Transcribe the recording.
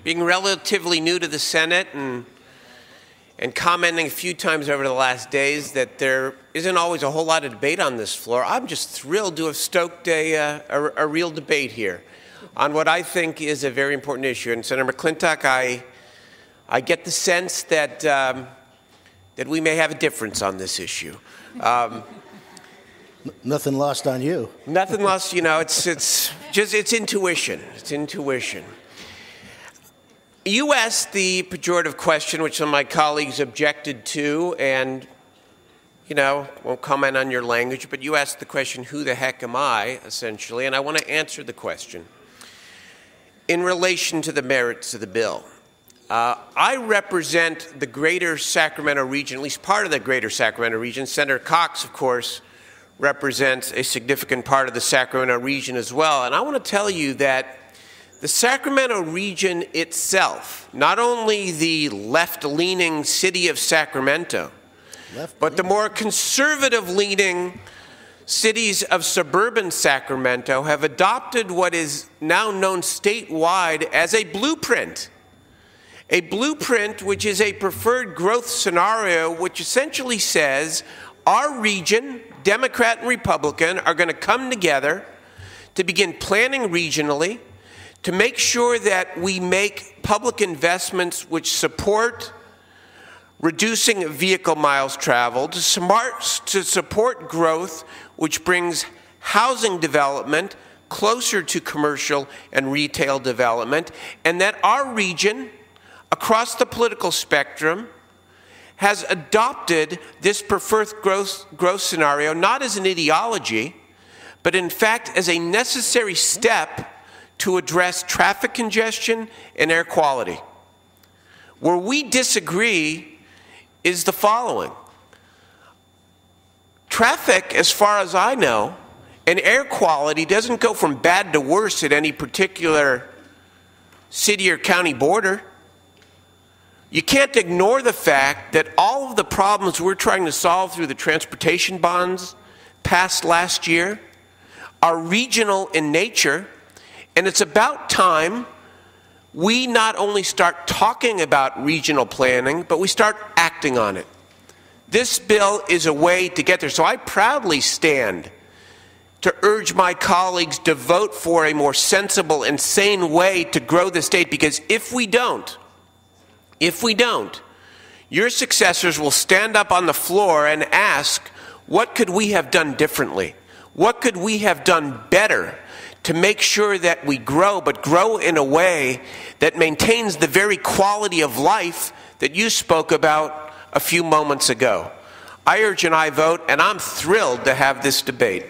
being relatively new to the Senate and commenting a few times over the last days that there isn't always a whole lot of debate on this floor, I'm just thrilled to have stoked a real debate here on what I think is a very important issue. And Senator McClintock, I get the sense that that we may have a difference on this issue. Nothing lost on you. Nothing lost, you know, it's intuition. It's intuition. You asked the pejorative question, which some of my colleagues objected to, and, you know, won't comment on your language, but you asked the question, who the heck am I, essentially, and I want to answer the question in relation to the merits of the bill. I represent the greater Sacramento region, at least part of the greater Sacramento region. Senator Cox, of course, represents a significant part of the Sacramento region as well. And I want to tell you that the Sacramento region itself, not only the left-leaning city of Sacramento, but the more conservative-leaning cities of suburban Sacramento have adopted what is now known statewide as a blueprint. A blueprint which is a preferred growth scenario which essentially says our region, Democrat and Republican, are going to come together to begin planning regionally, to make sure that we make public investments which support reducing vehicle miles traveled, to support growth which brings housing development closer to commercial and retail development, and that our region, across the political spectrum, has adopted this preferred growth scenario not as an ideology, but in fact as a necessary step to address traffic congestion and air quality. Where we disagree is the following. Traffic, as far as I know, and air quality doesn't go from bad to worse at any particular city or county border. You can't ignore the fact that all of the problems we're trying to solve through the transportation bonds passed last year are regional in nature, and it's about time we not only start talking about regional planning, but we start acting on it. This bill is a way to get there. So I proudly stand to urge my colleagues to vote for a more sensible and sane way to grow the state, because if we don't, your successors will stand up on the floor and ask, what could we have done differently? What could we have done better to make sure that we grow, but grow in a way that maintains the very quality of life that you spoke about a few moments ago? I urge an aye vote, and I'm thrilled to have this debate.